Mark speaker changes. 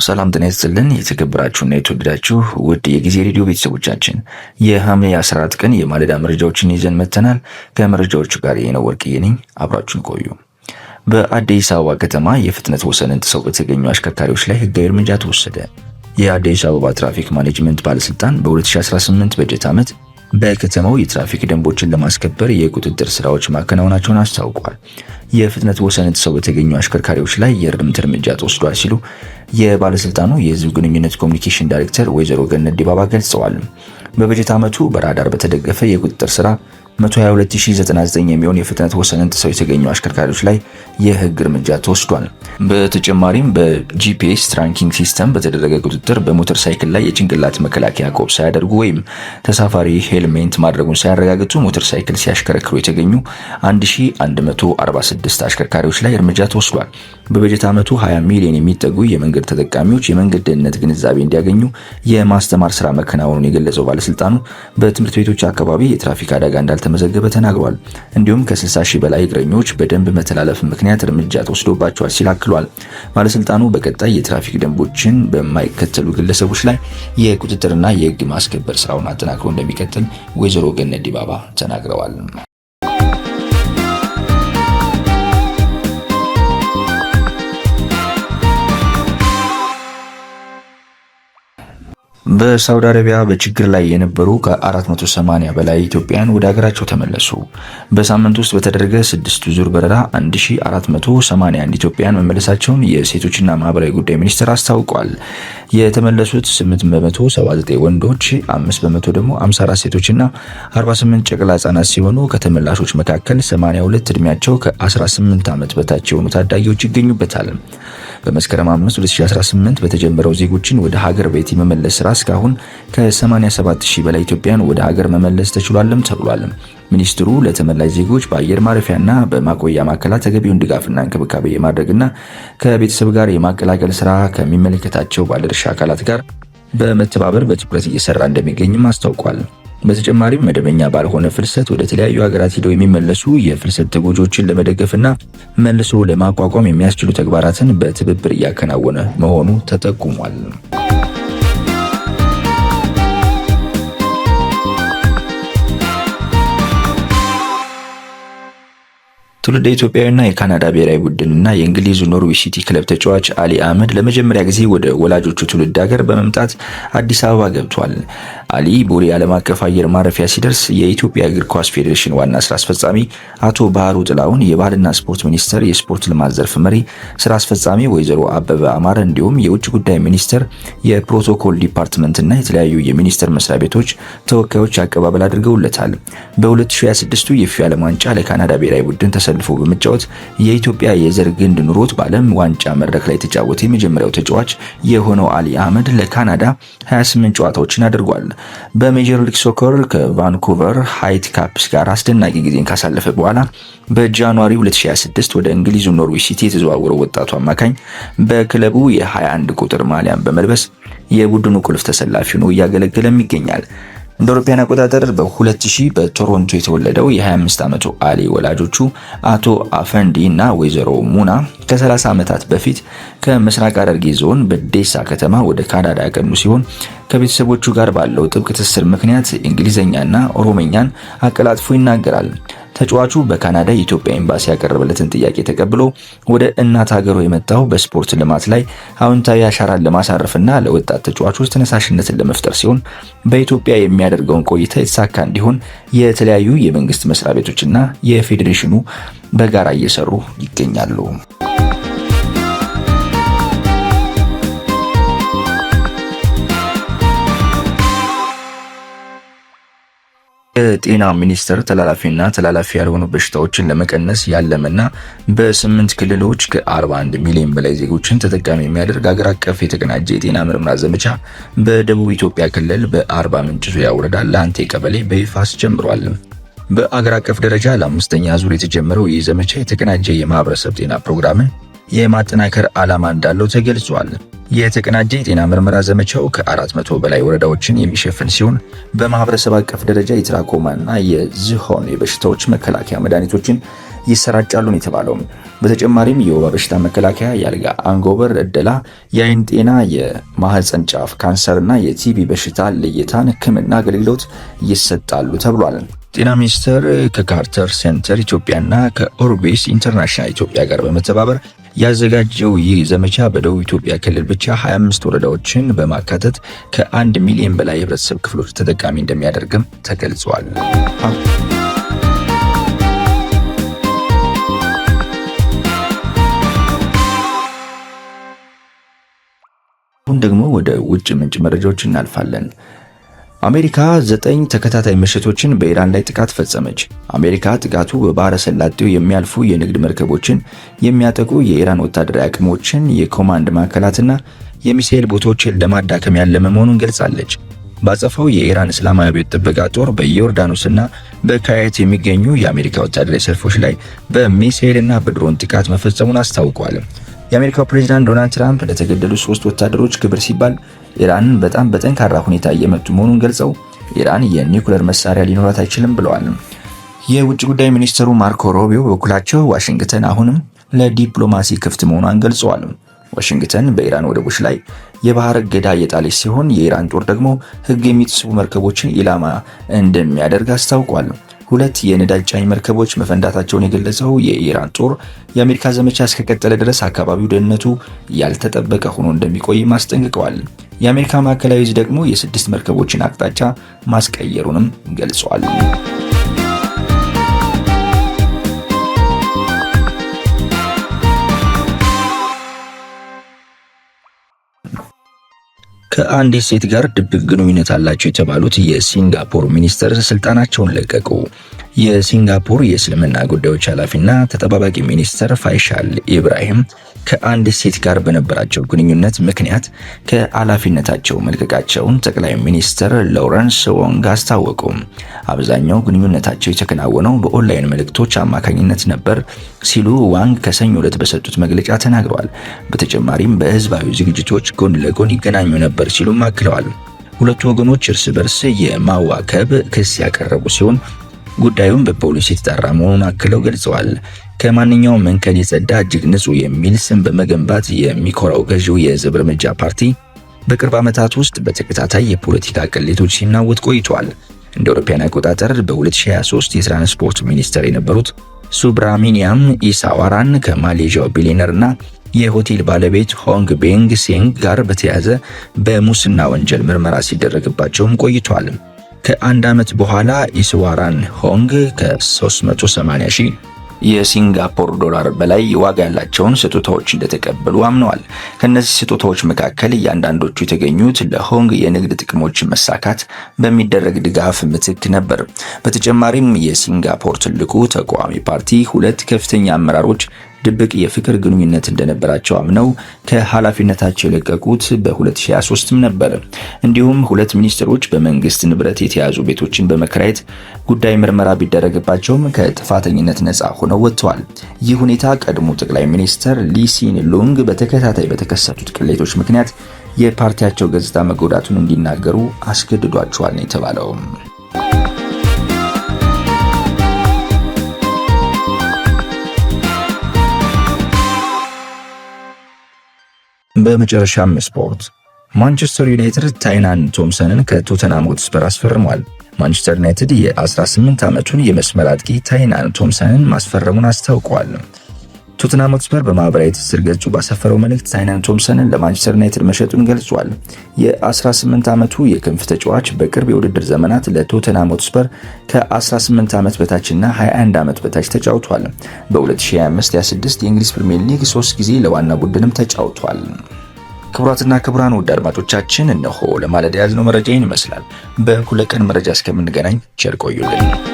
Speaker 1: ሰላም ጤና ይስጥልን። የተከበራችሁና የተወደዳችሁ ውድ የጊዜ ሬዲዮ ቤተሰቦቻችን የሐምሌ 14 ቀን የማለዳ መረጃዎችን ይዘን መጥተናል። ከመረጃዎቹ ጋር የነው ወርቅዬ ነኝ። አብራችሁን ቆዩ። በአዲስ አበባ ከተማ የፍጥነት ወሰንን ጥሰው በተገኙ አሽከርካሪዎች ላይ ህጋዊ እርምጃ ተወሰደ። የአዲስ አበባ ትራፊክ ማኔጅመንት ባለስልጣን በ2018 በጀት ዓመት በከተማው የትራፊክ ደንቦችን ለማስከበር የቁጥጥር ስራዎች ማከናወናቸውን አስታውቋል። የፍጥነት ወሰን ጥሰው በተገኙ አሽከርካሪዎች ላይ የእርምት እርምጃ ተወስዷል ሲሉ የባለስልጣኑ የህዝብ ግንኙነት ኮሚኒኬሽን ዳይሬክተር ወይዘሮ ገነት ዲባባ ገልጸዋል። በበጀት ዓመቱ በራዳር በተደገፈ የቁጥጥር ስራ 122099 የሚሆን የፍጥነት ወሰንን ጥሰው የተገኙ አሽከርካሪዎች ላይ የህግ እርምጃ ተወስዷል። በተጨማሪም በጂፒኤስ ትራኪንግ ሲስተም በተደረገ ቁጥጥር በሞተር ሳይክል ላይ የጭንቅላት መከላከያ ቆብ ሳያደርጉ ወይም ተሳፋሪ ሄልሜት ማድረጉን ሳያረጋግጡ ሞተር ሳይክል ሲያሽከረክሩ የተገኙ 1146 አሽከርካሪዎች ላይ እርምጃ ተወስዷል። በበጀት ዓመቱ 20 ሚሊዮን የሚጠጉ የመንገድ ተጠቃሚዎች የመንገድ ደህንነት ግንዛቤ እንዲያገኙ የማስተማር ስራ መከናወኑን የገለጸው ባለስልጣኑ በትምህርት ቤቶች አካባቢ የትራፊክ አደጋ እንዳልተመዘገበ ተናግሯል። እንዲሁም ከ60 ሺህ በላይ እግረኞች በደንብ መተላለፍ ምክንያት እርምጃ ተወስዶባቸዋል ሲል አክሏል። ባለስልጣኑ በቀጣይ የትራፊክ ደንቦችን በማይከተሉ ግለሰቦች ላይ የቁጥጥርና የህግ ማስከበር ስራውን አጠናክሮ እንደሚቀጥል ወይዘሮ ገነት ዲባባ ተናግረዋል። በሳውዲ አረቢያ በችግር ላይ የነበሩ ከ480 በላይ ኢትዮጵያውያን ወደ ሀገራቸው ተመለሱ። በሳምንት ውስጥ በተደረገ 6 ዙር በረራ 1481 ኢትዮጵያውያን መመለሳቸውን የሴቶችና ማህበራዊ ጉዳይ ሚኒስቴር አስታውቋል። የተመለሱት 879 ወንዶች፣ 5 በመቶ ደግሞ 54 ሴቶችና 48 ጨቅላ ህጻናት ሲሆኑ ከተመላሾች መካከል 82 እድሜያቸው ከ18 ዓመት በታች የሆኑ ታዳጊዎች ይገኙበታል። በመስከረም 5 2018 በተጀመረው ዜጎችን ወደ ሀገር ቤት የመመለስ ስራ እስካሁን ከ87000 በላይ ኢትዮጵያን ወደ ሀገር መመለስ ተችሏልም ተብሏል። ሚኒስትሩ ለተመላሽ ዜጎች በአየር ማረፊያና በማቆያ ማዕከላት ተገቢውን ድጋፍና እንክብካቤ የማድረግና ከቤተሰብ ጋር የማቀላቀል ስራ ከሚመለከታቸው ባለድርሻ አካላት ጋር በመተባበር በትኩረት እየሰራ እንደሚገኝም አስታውቋል። በተጨማሪም መደበኛ ባልሆነ ፍልሰት ወደ ተለያዩ ሀገራት ሄደው የሚመለሱ የፍልሰት ተጎጂዎችን ለመደገፍና መልሶ ለማቋቋም የሚያስችሉ ተግባራትን በትብብር እያከናወነ መሆኑ ተጠቁሟል። ትውልደ ኢትዮጵያዊና የካናዳ ብሔራዊ ቡድንና የእንግሊዙ ኖርዊች ሲቲ ክለብ ተጫዋች አሊ አህመድ ለመጀመሪያ ጊዜ ወደ ወላጆቹ ትውልድ ሀገር በመምጣት አዲስ አበባ ገብቷል። አሊ ቦሌ ዓለም አቀፍ አየር ማረፊያ ሲደርስ የኢትዮጵያ እግር ኳስ ፌዴሬሽን ዋና ስራ አስፈጻሚ አቶ ባህሩ ጥላውን፣ የባህልና ስፖርት ሚኒስቴር የስፖርት ልማት ዘርፍ መሪ ስራ አስፈጻሚ ወይዘሮ አበበ አማረ እንዲሁም የውጭ ጉዳይ ሚኒስቴር የፕሮቶኮል ዲፓርትመንትና የተለያዩ የሚኒስቴር መስሪያ ቤቶች ተወካዮች አቀባበል አድርገውለታል። በ2026 የፊፋ ዓለም ዋንጫ ለካናዳ ብሔራዊ ቡድን ተሰልፎ በመጫወት የኢትዮጵያ የዘር ግንድ ኑሮት በዓለም ዋንጫ መድረክ ላይ የተጫወተ የመጀመሪያው ተጫዋች የሆነው አሊ አህመድ ለካናዳ 28 ጨዋታዎችን አድርጓል። በሜጀር ሊግ ሶከር ከቫንኩቨር ሃይት ካፕስ ጋር አስደናቂ ጊዜን ካሳለፈ በኋላ በጃንዋሪ 2026 ወደ እንግሊዙ ኖርዊች ሲቲ የተዘዋወረው ወጣቱ አማካኝ በክለቡ የ21 ቁጥር ማሊያን በመልበስ የቡድኑ ቁልፍ ተሰላፊ ሆኖ እያገለገለም ይገኛል። እንደ አውሮፓውያን አቆጣጠር በ2000 በቶሮንቶ የተወለደው የ25 ዓመቱ አሊ ወላጆቹ አቶ አፈንዲ እና ወይዘሮ ሙና ከ30 ዓመታት በፊት ከምስራቅ ሐረርጌ ዞን በዴሳ ከተማ ወደ ካናዳ ያቀኑ ሲሆን ከቤተሰቦቹ ጋር ባለው ጥብቅ ትስስር ምክንያት እንግሊዘኛና ኦሮሞኛን አቀላጥፎ ይናገራል። ተጫዋቹ በካናዳ የኢትዮጵያ ኤምባሲ ያቀረበለትን ጥያቄ ተቀብሎ ወደ እናት ሀገሩ የመጣው በስፖርት ልማት ላይ አዎንታዊ አሻራን ለማሳረፍና ለወጣት ተጫዋቾች ተነሳሽነትን ለመፍጠር ሲሆን በኢትዮጵያ የሚያደርገውን ቆይታ የተሳካ እንዲሆን የተለያዩ የመንግስት መስሪያ ቤቶችና የፌዴሬሽኑ በጋራ እየሰሩ ይገኛሉ። የጤና ሚኒስቴር ተላላፊና ተላላፊ ያልሆኑ በሽታዎችን ለመቀነስ ያለመና በ8 ክልሎች ከ41 ሚሊዮን በላይ ዜጎችን ተጠቃሚ የሚያደርግ አገር አቀፍ የተቀናጀ የጤና ምርመራ ዘመቻ በደቡብ ኢትዮጵያ ክልል በአርባ ምንጭ ዙሪያ ወረዳ ላንቴ ቀበሌ በይፋ አስጀምሯል። በአገር አቀፍ ደረጃ ለአምስተኛ ዙር የተጀመረው ይህ ዘመቻ የተቀናጀ የማህበረሰብ ጤና ፕሮግራምን የማጠናከር ዓላማ እንዳለው ተገልጿል። የተቀናጀ የጤና ምርመራ ዘመቻው ከ400 በላይ ወረዳዎችን የሚሸፍን ሲሆን በማህበረሰብ አቀፍ ደረጃ የትራኮማና የዝሆን የበሽታዎች መከላከያ መድኃኒቶችን ይሰራጫሉ ነው የተባለው። በተጨማሪም የወባ በሽታ መከላከያ፣ የአልጋ አንጎበር እደላ፣ የአይን ጤና፣ የማህፀን ጫፍ ካንሰርና የቲቢ በሽታ ልየታን ሕክምና አገልግሎት ይሰጣሉ ተብሏል። ጤና ሚኒስቴር ከካርተር ሴንተር ኢትዮጵያና ከኦርቢስ ኢንተርናሽናል ኢትዮጵያ ጋር በመተባበር ያዘጋጀው ይህ ዘመቻ በደቡብ ኢትዮጵያ ክልል ብቻ 25 ወረዳዎችን በማካተት ከ1 ሚሊዮን በላይ የህብረተሰብ ክፍሎች ተጠቃሚ እንደሚያደርግም ተገልጿል። አሁን ደግሞ ወደ ውጭ ምንጭ መረጃዎች እናልፋለን። አሜሪካ 9 ተከታታይ ምሽቶችን በኢራን ላይ ጥቃት ፈጸመች። አሜሪካ ጥቃቱ በባህረ ሰላጤው የሚያልፉ የንግድ መርከቦችን የሚያጠቁ የኢራን ወታደራዊ አቅሞችን፣ የኮማንድ ማዕከላትና የሚሳኤል ቦታዎችን ለማዳከም ያለመ መሆኑን ገልጻለች። ባጸፋው የኢራን እስላማዊ አብዮት ጥበቃ ጦር በዮርዳኖስና በካይት የሚገኙ የአሜሪካ ወታደራዊ ሰልፎች ላይ በሚሳኤልና በድሮን ጥቃት መፈጸሙን አስታውቋል። የአሜሪካው ፕሬዝዳንት ዶናልድ ትራምፕ ለተገደሉ 3 ወታደሮች ክብር ሲባል ኢራንን በጣም በጠንካራ ሁኔታ እየመቱ መሆኑን ገልጸው ኢራን የኒውክሌር መሳሪያ ሊኖራት አይችልም ብለዋል። የውጭ ጉዳይ ሚኒስትሩ ማርኮ ሩቢዮ በበኩላቸው ዋሽንግተን አሁንም ለዲፕሎማሲ ክፍት መሆኗን ገልጸዋል። ዋሽንግተን በኢራን ወደቦች ላይ የባህር እገዳ የጣለች ሲሆን የኢራን ጦር ደግሞ ሕግ የሚጥሱ መርከቦችን ኢላማ እንደሚያደርግ አስታውቋል። 2 የነዳጅ ጫኝ መርከቦች መፈንዳታቸውን የገለጸው የኢራን ጦር የአሜሪካ ዘመቻ እስከቀጠለ ድረስ አካባቢው ደህንነቱ ያልተጠበቀ ሆኖ እንደሚቆይ ማስጠንቅቀዋል። የአሜሪካ ማዕከላዊ ዕዝ ደግሞ የ6 መርከቦችን አቅጣጫ ማስቀየሩንም ገልጿል። ከአንዲት ሴት ጋር ድብቅ ግንኙነት አላቸው የተባሉት የሲንጋፖር ሚኒስትር ስልጣናቸውን ለቀቁ። የሲንጋፖር የእስልምና ጉዳዮች ኃላፊና ተጠባባቂ ሚኒስትር ፋይሻል ኢብራሂም ከአንዲት ሴት ጋር በነበራቸው ግንኙነት ምክንያት ከኃላፊነታቸው መልቀቃቸውን ጠቅላይ ሚኒስትር ሎረንስ ወንግ አስታወቁ። አብዛኛው ግንኙነታቸው የተከናወነው በኦንላይን መልእክቶች አማካኝነት ነበር ሲሉ ዋንግ ከሰኞ ዕለት በሰጡት መግለጫ ተናግረዋል። በተጨማሪም በህዝባዊ ዝግጅቶች ጎን ለጎን ይገናኙ ነበር ሲሉም አክለዋል። ሁለቱ ወገኖች እርስ በርስ የማዋከብ ክስ ያቀረቡ ሲሆን ጉዳዩን በፖሊስ የተጣራ መሆኑን አክለው ገልጸዋል። ከማንኛውም መንከን የጸዳ እጅግ ንጹህ የሚል ስም በመገንባት የሚኮራው ገዢው የህዝብ እርምጃ ፓርቲ በቅርብ ዓመታት ውስጥ በተከታታይ የፖለቲካ ቅሌቶች ሲናወጥ ቆይቷል። እንደ አውሮፓውያን አቆጣጠር በ2023 የትራንስፖርት ሚኒስትር የነበሩት ሱብራሚኒያም ኢሳዋራን ከማሌዥያው ቢሊዮነርና የሆቴል ባለቤት ሆንግ ቤንግ ሴንግ ጋር በተያያዘ በሙስና ወንጀል ምርመራ ሲደረግባቸውም ቆይቷል። ከአንድ ዓመት በኋላ ኢስዋራን ሆንግ ከ380,000 የሲንጋፖር ዶላር በላይ ዋጋ ያላቸውን ስጦታዎች እንደተቀበሉ አምነዋል። ከነዚህ ስጦታዎች መካከል እያንዳንዶቹ የተገኙት ለሆንግ የንግድ ጥቅሞች መሳካት በሚደረግ ድጋፍ ምትክ ነበር። በተጨማሪም የሲንጋፖር ትልቁ ተቃዋሚ ፓርቲ 2 ከፍተኛ አመራሮች ድብቅ የፍቅር ግንኙነት እንደነበራቸው አምነው ከኃላፊነታቸው የለቀቁት በ2023ም ነበር። እንዲሁም 2 ሚኒስትሮች በመንግስት ንብረት የተያዙ ቤቶችን በመከራየት ጉዳይ ምርመራ ቢደረግባቸውም ከጥፋተኝነት ነፃ ሆነው ወጥተዋል። ይህ ሁኔታ ቀድሞ ጠቅላይ ሚኒስትር ሊሲን ሉንግ በተከታታይ በተከሰቱት ቅሌቶች ምክንያት የፓርቲያቸው ገጽታ መጎዳቱን እንዲናገሩ አስገድዷቸዋል ነው የተባለው። በመጨረሻም ስፖርት። ማንቸስተር ዩናይትድ ታይናን ቶምሰንን ከቶተንሃም ሆትስፐር አስፈርሟል። ማንቸስተር ዩናይትድ የ18 ዓመቱን የመስመር አጥቂ ታይናን ቶምሰንን ማስፈረሙን አስታውቋል። ቶተንሃም ሆትስፐር በማህበራዊ ትስስር ገጹ ባሰፈረው መልእክት ታይናን ቶምሰንን ለማንቸስተር ዩናይትድ መሸጡን ገልጿል። የ18 ዓመቱ የክንፍ ተጫዋች በቅርብ የውድድር ዘመናት ለቶተንሃም ሆትስፐር ከ18 ዓመት በታችና 21 ዓመት በታች ተጫውቷል። በ2025-26 የእንግሊዝ ፕሪሚየር ሊግ 3 ጊዜ ለዋና ቡድንም ተጫውቷል። ክቡራትና ክቡራን ውድ አድማጮቻችን እነሆ ለማለዳ ያዝነው መረጃ ይመስላል። በእኩለ ቀን መረጃ እስከምንገናኝ ቸር ቆዩልን።